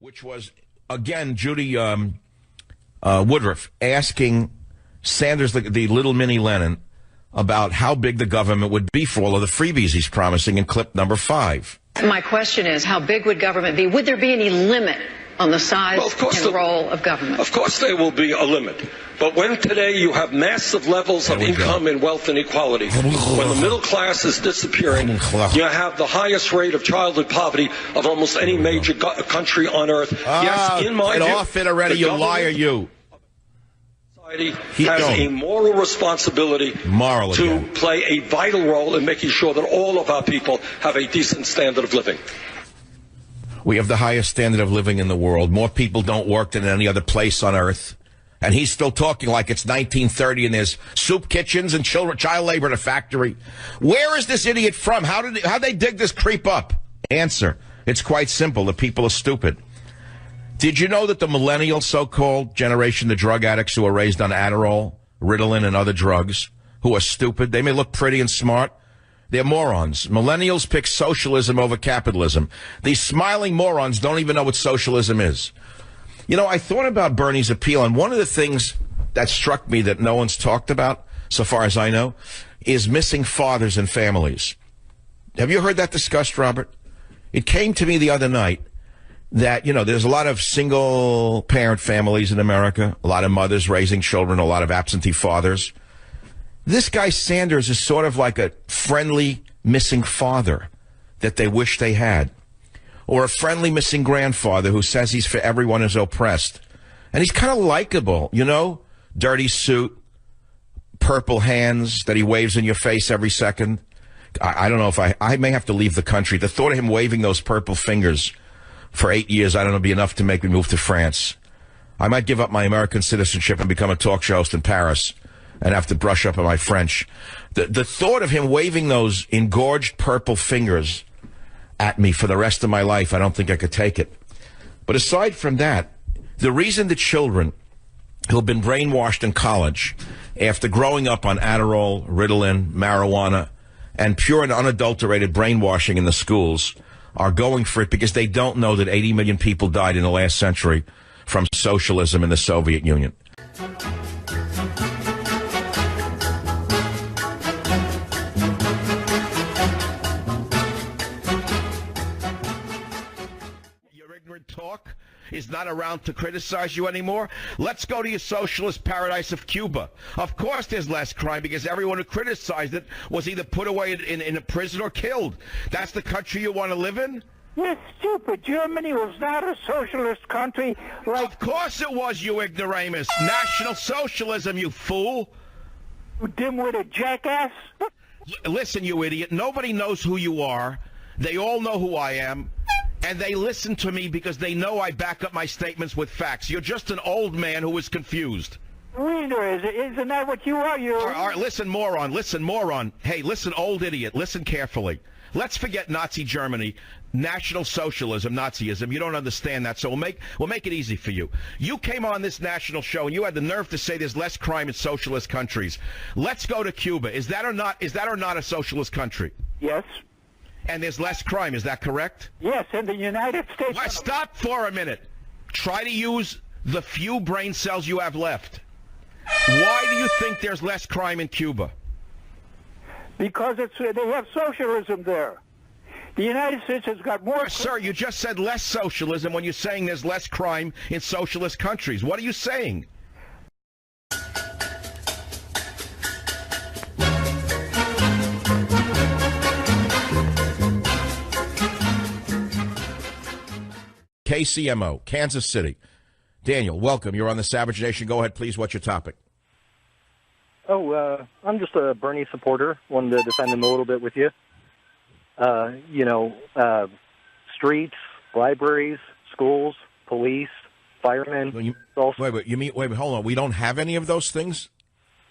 which was, again, Judy Woodruff asking Sanders, the little mini Lenin, about how big the government would be for all of the freebies he's promising in clip number 5. My question is, how big would government be? Would there be any limit on the size and role of government? Of course there will be a limit. But when today you have massive levels of income and wealth inequality, when the middle class is disappearing, you have the highest rate of childhood poverty of almost any major country on earth. Yes, in my view, off it already, you liar, you. Society has a moral responsibility to play a vital role in making sure that all of our people have a decent standard of living. We have the highest standard of living in the world. More people don't work than any other place on earth. And he's still talking like it's 1930 and there's soup kitchens and child labor in a factory. Where is this idiot from? How'd they dig this creep up? Answer. It's quite simple. The people are stupid. Did you know that the millennial so-called generation, the drug addicts who are raised on Adderall, Ritalin, and other drugs, who are stupid, they may look pretty and smart, they're morons. Millennials pick socialism over capitalism. These smiling morons don't even know what socialism is. You know, I thought about Bernie's appeal, and one of the things that struck me that no one's talked about, so far as I know, is missing fathers and families. Have you heard that discussed, Robert? It came to me the other night that, you know, there's a lot of single-parent families in America, a lot of mothers raising children, a lot of absentee fathers. This guy Sanders is sort of like a friendly missing father that they wish they had. Or a friendly missing grandfather who says he's for everyone who's oppressed. And he's kind of likable, you know? Dirty suit, purple hands that he waves in your face every second. I don't know if I may have to leave the country. The thought of him waving those purple fingers for 8 years, I don't know, be enough to make me move to France. I might give up my American citizenship and become a talk show host in Paris and have to brush up on my French. The thought of him waving those engorged purple fingers at me for the rest of my life, I don't think I could take it. But aside from that, the reason the children who have been brainwashed in college after growing up on Adderall, Ritalin, marijuana, and pure and unadulterated brainwashing in the schools are going for it because they don't know that 80 million people died in the last century from socialism in the Soviet Union. Talk is not around to criticize you anymore. Let's go to your socialist paradise of Cuba. Of course there's less crime because everyone who criticized it was either put away in a prison or killed. That's the country you want to live in? You're stupid. Germany was not a socialist country like... Of course it was, you ignoramus. National Socialism, you fool. You dim-witted jackass. Listen, you idiot. Nobody knows who you are. They all know who I am. And they listen to me because they know I back up my statements with facts. You're just an old man who is confused. Isn't that what you are? You're... All right, listen, moron. Listen, moron. Hey, listen, old idiot. Listen carefully. Let's forget Nazi Germany, National Socialism, Nazism. You don't understand that, so we'll make it easy for you. You came on this national show and you had the nerve to say there's less crime in socialist countries. Let's go to Cuba. Is that or not a socialist country? Yes. And there's less crime, is that correct? Yes, in the United States... Well, stop for a minute. Try to use the few brain cells you have left. Why do you think there's less crime in Cuba? Because they have socialism there. The United States has got more... Sir, you just said less socialism when you're saying there's less crime in socialist countries. What are you saying? KCMO, Kansas City. Daniel, welcome. You're on the Savage Nation. Go ahead, please. What's your topic? I'm just a Bernie supporter. Wanted to defend him a little bit with you. Streets, libraries, schools, police, firemen. Wait, hold on. We don't have any of those things?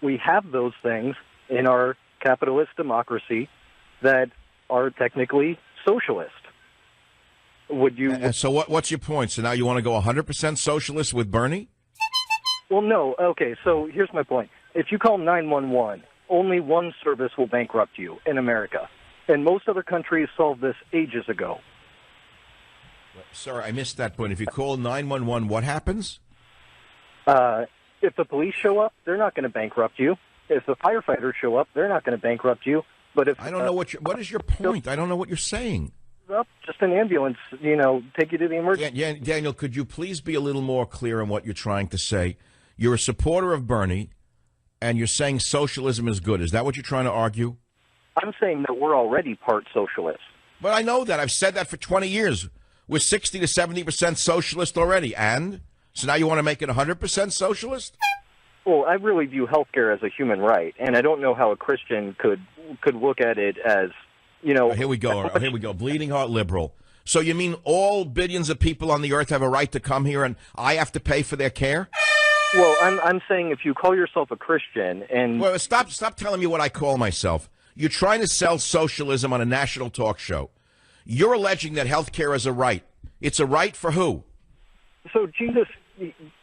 We have those things in our capitalist democracy that are technically socialist. Would you? And so what's your point? So now you want to go 100% socialist with Bernie? Well, no. Okay, so here's my point. If you call 911, only one service will bankrupt you in America. And most other countries solved this ages ago. Sorry, I missed that point. If you call 911, what happens? If the police show up, they're not going to bankrupt you. If the firefighters show up, they're not going to bankrupt you. But if I don't know what is your point? I don't know what you're saying. Well, just an ambulance, take you to the emergency. Daniel, could you please be a little more clear on what you're trying to say? You're a supporter of Bernie, and you're saying socialism is good. Is that what you're trying to argue? I'm saying that we're already part socialist. But I know that. I've said that for 20 years. We're 60 to 70% socialist already. And? So now you want to make it 100% socialist? Well, I really view healthcare as a human right, and I don't know how a Christian could look at it as, Here we go. Here we go. Bleeding heart liberal. So you mean all billions of people on the earth have a right to come here and I have to pay for their care? Well, I'm saying if you call yourself a Christian and... Well, stop telling me what I call myself. You're trying to sell socialism on a national talk show. You're alleging that health care is a right. It's a right for who? So Jesus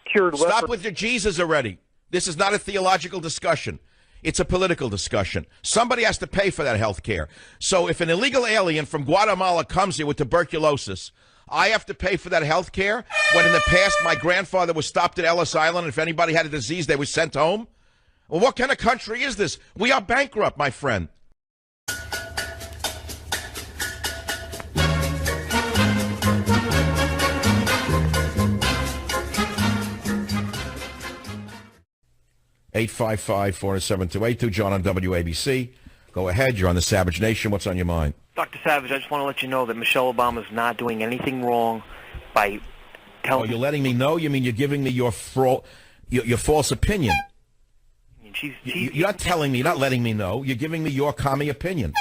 cured... Stop with your Jesus already. This is not a theological discussion. It's a political discussion. Somebody has to pay for that health care. So if an illegal alien from Guatemala comes here with tuberculosis, I have to pay for that health care when in the past my grandfather was stopped at Ellis Island, and if anybody had a disease, they were sent home? Well, what kind of country is this? We are bankrupt, my friend. Eight 855-407-282, John on WABC. Go ahead. You're on the Savage Nation. What's on your mind? Dr. Savage, I just want to let you know that Michelle Obama's not doing anything wrong by telling... Oh, you're letting me know? You mean you're giving me your false opinion? You're not telling me, you're not letting me know. You're giving me your commie opinion.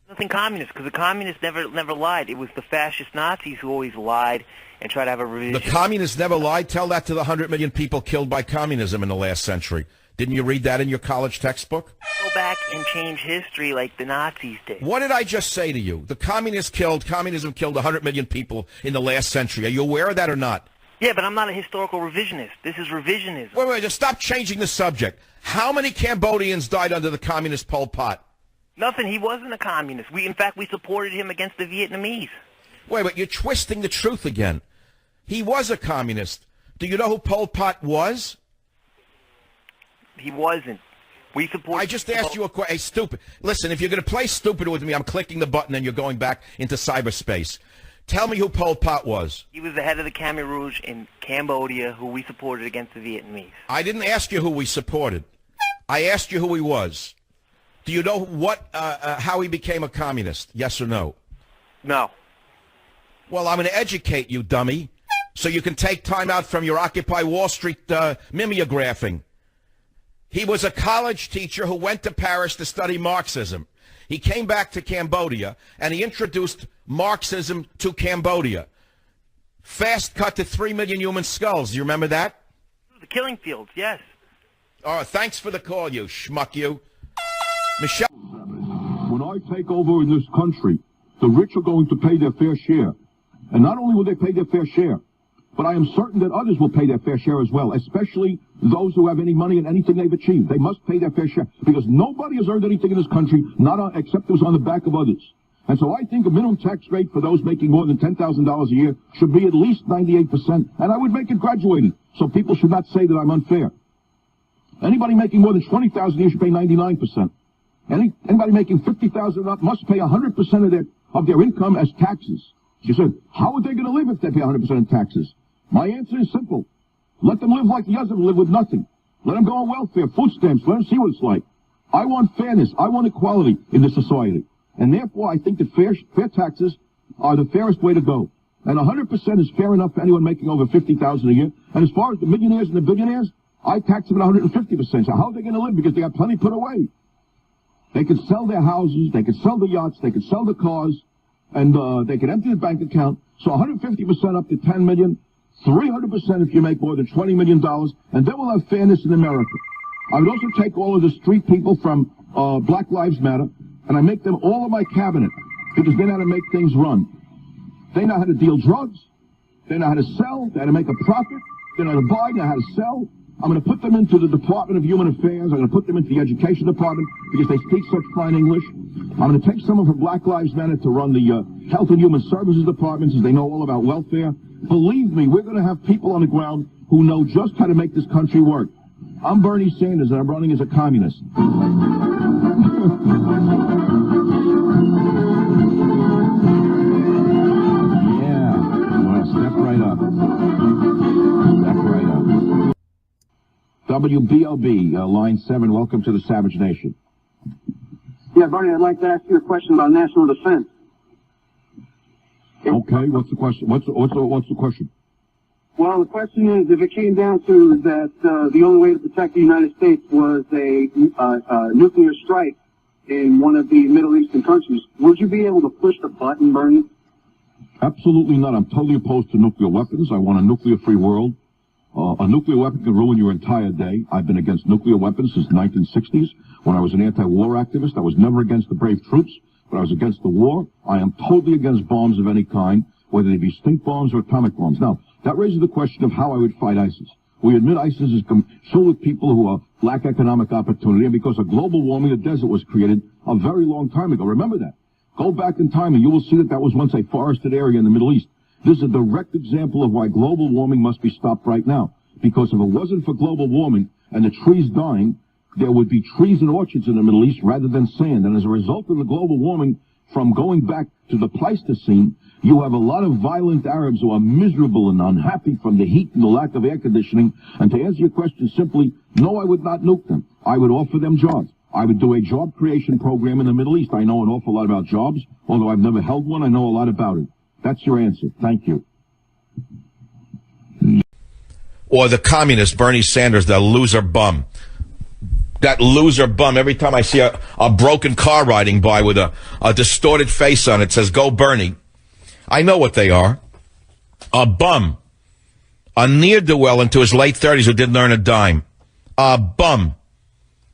Nothing communist, because the communists never lied. It was the fascist Nazis who always lied and tried to have a revision. The communists never lied? Tell that to the 100 million people killed by communism in the last century. Didn't you read that in your college textbook? Go back and change history like the Nazis did. What did I just say to you? The communism killed 100 million people in the last century. Are you aware of that or not? Yeah, but I'm not a historical revisionist. This is revisionism. Wait, just stop changing the subject. How many Cambodians died under the communist Pol Pot? Nothing. He wasn't a communist. In fact, we supported him against the Vietnamese. Wait, you're twisting the truth again. He was a communist. Do you know who Pol Pot was? He wasn't. We supported... I just asked you a question. Hey, stupid. Listen, if you're going to play stupid with me, I'm clicking the button and you're going back into cyberspace. Tell me who Pol Pot was. He was the head of the Khmer Rouge in Cambodia, who we supported against the Vietnamese. I didn't ask you who we supported. I asked you who he was. Do you know how he became a communist? Yes or no? No. Well, I'm going to educate you, dummy, so you can take time out from your Occupy Wall Street mimeographing. He was a college teacher who went to Paris to study Marxism. He came back to Cambodia, and he introduced Marxism to Cambodia. Fast cut to 3 million human skulls. Do you remember that? The killing fields, yes. Oh, thanks for the call, you schmuck, you. Michelle. When I take over in this country, the rich are going to pay their fair share. And not only will they pay their fair share, but I am certain that others will pay their fair share as well, especially those who have any money in anything they've achieved. They must pay their fair share, because nobody has earned anything in this country, except it was on the back of others. And so I think a minimum tax rate for those making more than $10,000 a year should be at least 98%, and I would make it graduated, so people should not say that I'm unfair. Anybody making more than $20,000 a year should pay 99%. Anybody making $50,000 up must pay 100% of their income as taxes. You said, how are they going to live if they pay 100% in taxes? My answer is simple. Let them live like the others live with nothing. Let them go on welfare, food stamps, let them see what it's like. I want fairness. I want equality in this society. And therefore, I think that fair taxes are the fairest way to go. And 100% is fair enough for anyone making over $50,000 a year. And as far as the millionaires and the billionaires, I tax them at 150%. So how are they going to live? Because they got plenty put away. They could sell their houses, they could sell the yachts, they could sell the cars, and they could empty the bank account. So 150% up to $10 million, 300% if you make more than $20 million, and then we'll have fairness in America. I would also take all of the street people from Black Lives Matter, and I make them all of my cabinet, because they know how to make things run. They know how to deal drugs, they know how to sell, they know how to make a profit, they know how to buy, they know how to sell. I'm going to put them into the Department of Human Affairs. I'm going to put them into the Education Department because they speak such fine English. I'm going to take someone from Black Lives Matter to run the Health and Human Services departments, as they know all about welfare. Believe me, we're going to have people on the ground who know just how to make this country work. I'm Bernie Sanders, and I'm running as a communist. Yeah, well, step right up. Step right up. WBOB, line 7, welcome to the Savage Nation. Yeah, Bernie, I'd like to ask you a question about national defense. Okay, what's the question? What's the question? Well, the question is, if it came down to that the only way to protect the United States was a nuclear strike in one of the Middle Eastern countries, would you be able to push the button, Bernie? Absolutely not. I'm totally opposed to nuclear weapons. I want a nuclear-free world. A nuclear weapon can ruin your entire day. I've been against nuclear weapons since the 1960s. When I was an anti-war activist, I was never against the brave troops, but I was against the war. I am totally against bombs of any kind, whether they be stink bombs or atomic bombs. Now, that raises the question of how I would fight ISIS. We admit ISIS is filled with people who lack economic opportunity, and because of global warming, the desert was created a very long time ago. Remember that. Go back in time, and you will see that that was once a forested area in the Middle East. This is a direct example of why global warming must be stopped right now. Because if it wasn't for global warming and the trees dying, there would be trees and orchards in the Middle East rather than sand. And as a result of the global warming, from going back to the Pleistocene, you have a lot of violent Arabs who are miserable and unhappy from the heat and the lack of air conditioning. And to answer your question simply, no, I would not nuke them. I would offer them jobs. I would do a job creation program in the Middle East. I know an awful lot about jobs. Although I've never held one, I know a lot about it. That's your answer. Thank you. Or the communist Bernie Sanders, the loser bum. That loser bum. Every time I see a broken car riding by with a distorted face on it, says, "Go Bernie." I know what they are. A bum. A ne'er-do-well into his late 30s who didn't earn a dime. A bum.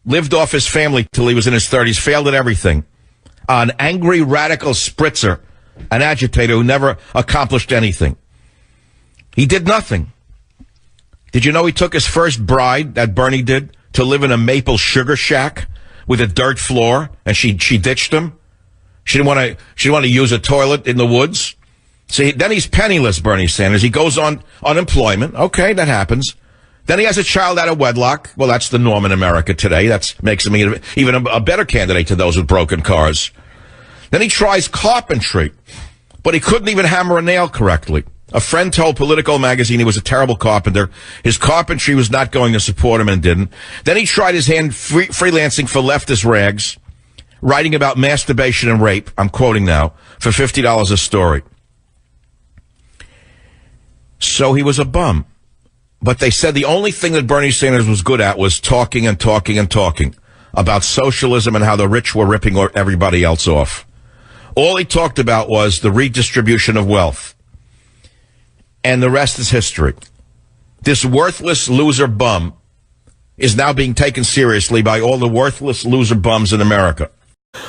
Lived off his family till he was in his 30s, failed at everything. An angry radical spritzer, an agitator who never accomplished anything. He did nothing. Did you know he took his first bride, that Bernie did, to live in a maple sugar shack with a dirt floor, and she ditched him? She didn't want to use a toilet in the woods. See, then he's penniless, Bernie Sanders. He goes on unemployment. Okay, that happens. Then he has a child out of wedlock. Well, that's the norm in America today. That makes him even a better candidate to those with broken cars. Then he tries carpentry, but he couldn't even hammer a nail correctly. A friend told Politico magazine he was a terrible carpenter. His carpentry was not going to support him and didn't. Then he tried his hand freelancing for leftist rags, writing about masturbation and rape, I'm quoting now, for $50 a story. So he was a bum. But they said the only thing that Bernie Sanders was good at was talking and talking and talking about socialism and how the rich were ripping everybody else off. All he talked about was the redistribution of wealth. And the rest is history. This worthless loser bum is now being taken seriously by all the worthless loser bums in America.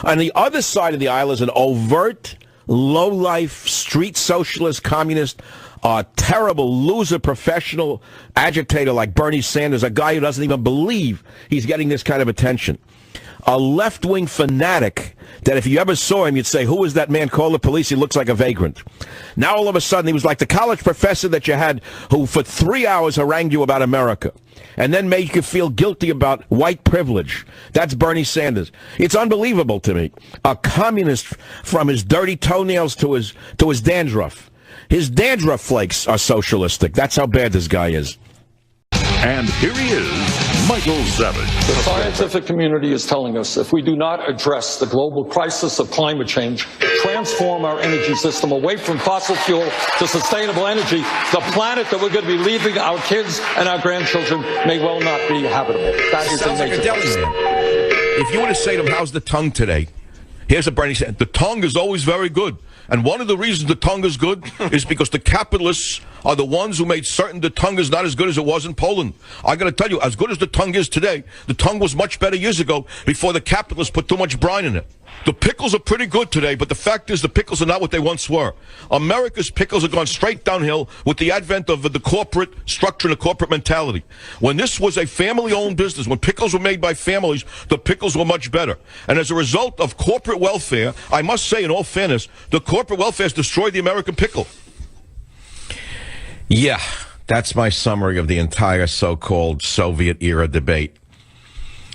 On the other side of the aisle is an overt, low-life, street socialist, communist, terrible loser professional agitator like Bernie Sanders, a guy who doesn't even believe he's getting this kind of attention. A left-wing fanatic that if you ever saw him, you'd say, who is that man? Call the police. He looks like a vagrant. Now, all of a sudden, he was like the college professor that you had who for 3 hours harangued you about America and then made you feel guilty about white privilege. That's Bernie Sanders. It's unbelievable to me. A communist from his dirty toenails to his dandruff. His dandruff flakes are socialistic. That's how bad this guy is. And here he is, Michael Savage. The scientific community is telling us if we do not address the global crisis of climate change, transform our energy system away from fossil fuel to sustainable energy, the planet that we're going to be leaving our kids and our grandchildren may well not be habitable. That is sounds like a deli man. If you were to say to him, how's the tongue today? Here's what Bernie said. The tongue is always very good. And one of the reasons the tongue is good is because the capitalists are the ones who made certain the tongue is not as good as it was in Poland. I got to tell you, as good as the tongue is today, the tongue was much better years ago before the capitalists put too much brine in it. The pickles are pretty good today, but the fact is the pickles are not what they once were. America's pickles have gone straight downhill with the advent of the corporate structure and the corporate mentality. When this was a family-owned business, when pickles were made by families, the pickles were much better. And as a result of corporate welfare, I must say in all fairness, the corporate welfare's destroyed the American pickle. Yeah, that's my summary of the entire so-called Soviet-era debate.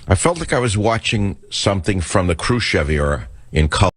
I felt like I was watching something from the Khrushchev era in color.